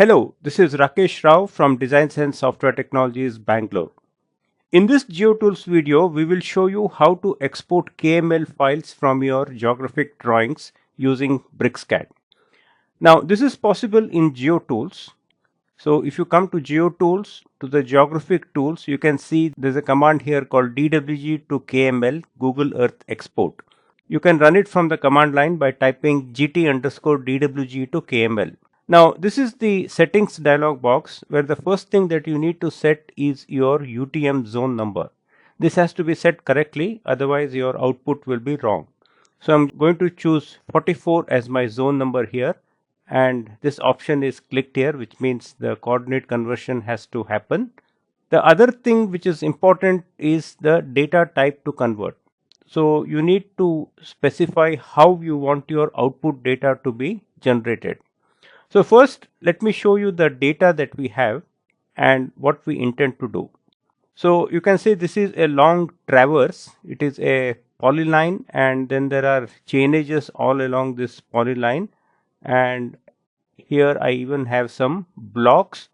Hello, this is Rakesh Rao from DesignSense Software Technologies, Bangalore. In this GeoTools video, we will show you how to export KML files from your geographic drawings using BricsCAD. Now, this is possible in GeoTools. So, if you come to GeoTools, to the geographic tools, you can see there's a command here called DWG to KML Google Earth Export. You can run it from the command line by typing gt_dwg to KML. Now, this is the settings dialog box where the first thing that you need to set is your UTM zone number. This has to be set correctly, otherwise your output will be wrong. So I'm going to choose 44 as my zone number here, and this option is clicked here, which means the coordinate conversion has to happen. The other thing which is important is the data type to convert. So you need to specify how you want your output data to be generated. So first, let me show you the data that we have and what we intend to do. So you can see this is a long traverse. It is a polyline, and then there are chainages all along this polyline, and here I even have some blocks.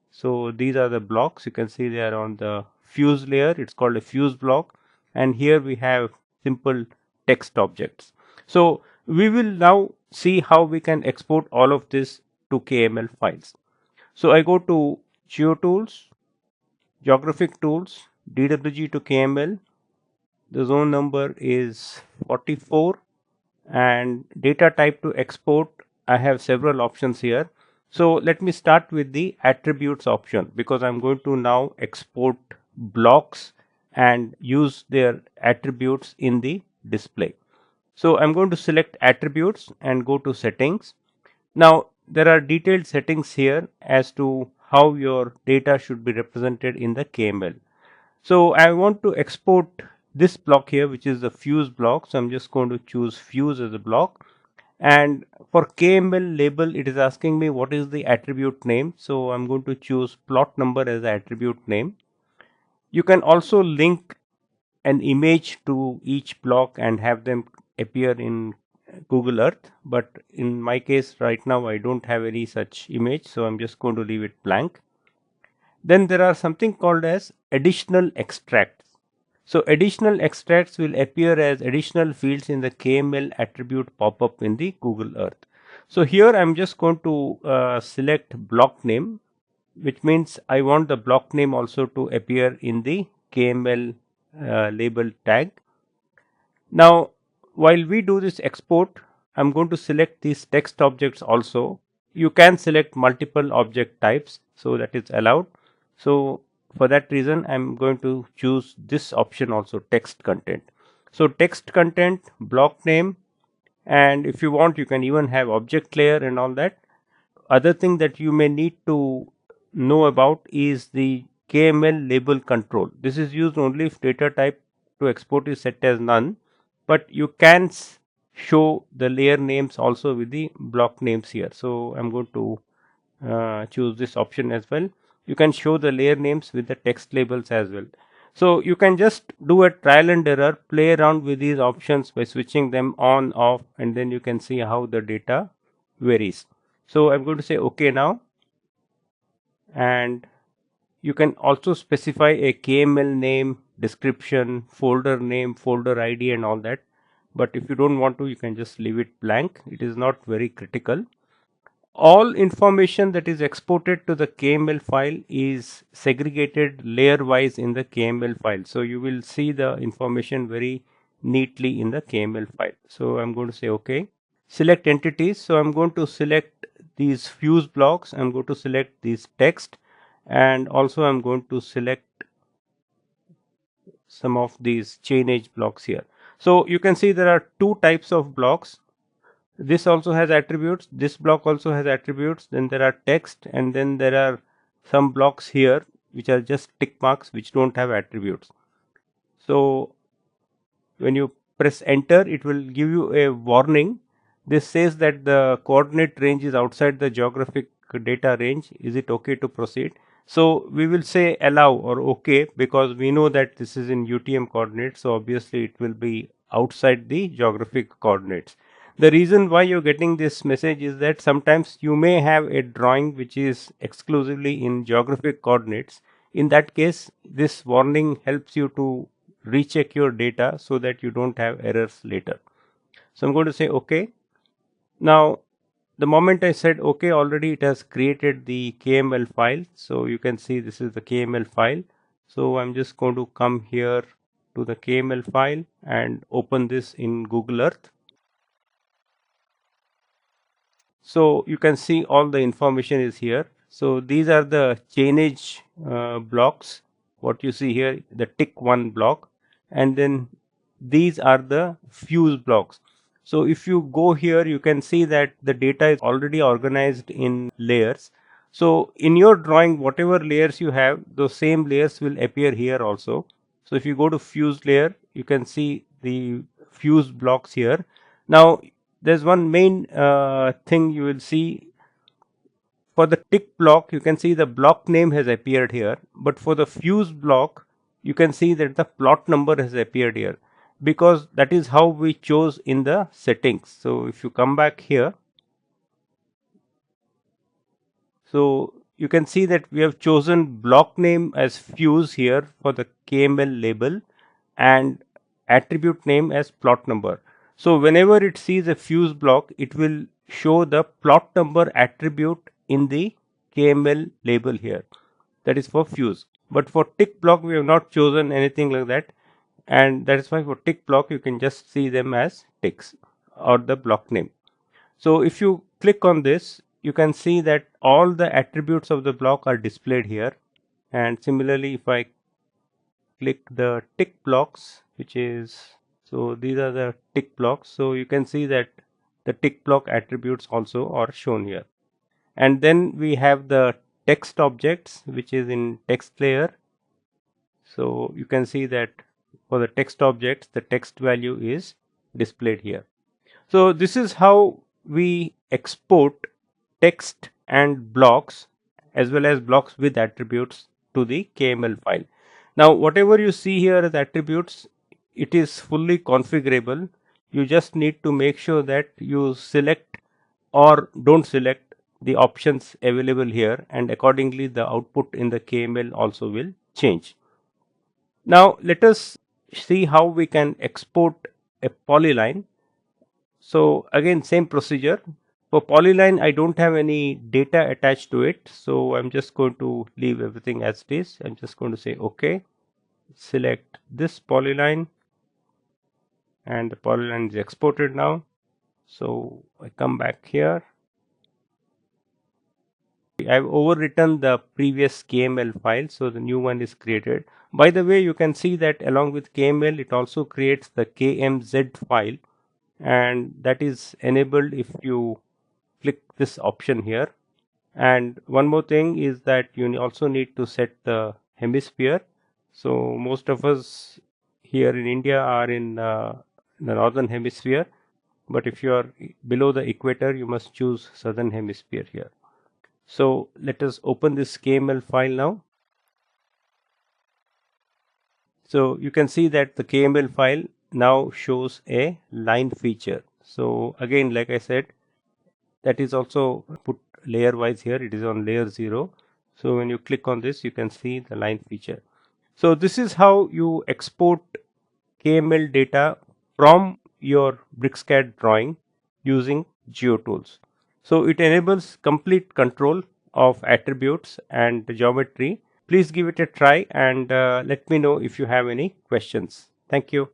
So these are the blocks. You can see they are on the fuse layer. It's called a fuse block, and here we have simple text objects. So we will now see how we can export all of this to KML files. So I go to GeoTools, Geographic Tools, DWG to KML. The zone number is 44, and data type to export. I have several options here. So let me start with the attributes option, because I'm going to now export blocks and use their attributes in the display. So I'm going to select attributes and go to settings. Now there are detailed settings here as to how your data should be represented in the KML. So I want to export this block here, which is the fuse block. So I'm just going to choose fuse as a block. And for KML label, it is asking me what is the attribute name. So I'm going to choose plot number as the attribute name. You can also link an image to each block and have them appear in Google Earth, but in my case right now I don't have any such image, so I'm just going to leave it blank. Then there are something called as additional extracts. So additional extracts will appear as additional fields in the KML attribute pop-up in the Google Earth. So here I'm just going to select block name, which means I want the block name also to appear in the KML label tag. Now, while we do this export, I'm going to select these text objects also. You can select multiple object types, so that is allowed. So for that reason, I'm going to choose this option also, text content. So text content, block name, and if you want, you can even have object layer and all that. Other thing that you may need to know about is the KML label control. This is used only if data type to export is set as none, but you can show the layer names also with the block names here. So I'm going to choose this option as well. You can show the layer names with the text labels as well. So you can just do a trial and error, play around with these options by switching them on, off, and then you can see how the data varies. So I'm going to say OK now, and you can also specify a KML name, description, folder name, folder ID and all that. But if you don't want to, you can just leave it blank. It is not very critical. All information that is exported to the KML file is segregated layer wise in the KML file. So you will see the information very neatly in the KML file. So I'm going to say OK. Select entities. So I'm going to select these fuse blocks. I'm going to select these text, and also I'm going to select some of these chainage blocks here. So you can see there are two types of blocks. This also has attributes, this block also has attributes, then there are text, and then there are some blocks here which are just tick marks which don't have attributes. So when you press enter, it will give you a warning. This says that the coordinate range is outside the geographic data range. Is it okay to proceed? So we will say allow or okay, because we know that this is in UTM coordinates, so obviously it will be outside the geographic coordinates. The reason why you're getting this message is that sometimes you may have a drawing which is exclusively in geographic coordinates. In that case, this warning helps you to recheck your data so that you don't have errors later. So I'm going to say OK. Now, the moment I said OK, already it has created the KML file. So you can see this is the KML file. So I'm just going to come here to the KML file and open this in Google Earth. So you can see all the information is here. So these are the chainage blocks. What you see here, the tick one block, and then these are the fuse blocks. So if you go here, you can see that the data is already organized in layers. So in your drawing, whatever layers you have, those same layers will appear here also. So if you go to fuse layer, you can see the fuse blocks here. Now there's one main thing you will see. For the tick block, you can see the block name has appeared here, but for the fuse block, you can see that the plot number has appeared here, because that is how we chose in the settings. So if you come back here, so you can see that we have chosen block name as fuse here for the KML label and attribute name as plot number. So whenever it sees a fuse block, it will show the plot number attribute in the KML label here. That is for fuse. But for tick block, we have not chosen anything like that. And that is why for tick block, you can just see them as ticks or the block name. So if you click on this, you can see that all the attributes of the block are displayed here. And similarly, if I click the tick blocks, which is, so these are the tick blocks. So you can see that the tick block attributes also are shown here. And then we have the text objects, which is in text layer. So you can see that for the text objects, the text value is displayed here. So this is how we export text and blocks as well as blocks with attributes to the KML file. Now whatever you see here as attributes, it is fully configurable. You just need to make sure that you select or don't select the options available here, and accordingly the output in the KML also will change. Now let us see how we can export a polyline. So again, same procedure. For polyline, I don't have any data attached to it. So I'm just going to leave everything as it is. I'm just going to say OK. Select this polyline, and the polyline is exported now. So I come back here. I've overwritten the previous KML file, so the new one is created. By the way, you can see that along with KML, it also creates the KMZ file, and that is enabled if you click this option here. And one more thing is that you also need to set the hemisphere. So most of us here in India are in the northern hemisphere, but if you are below the equator, you must choose southern hemisphere here. So let us open this KML file now. So you can see that the KML file now shows a line feature. So again, like I said, that is also put layer wise here. It is on layer 0. So when you click on this, you can see the line feature. So this is how you export KML data from your BricsCAD drawing using GeoTools. So it enables complete control of attributes and geometry. Please give it a try and let me know if you have any questions. Thank you.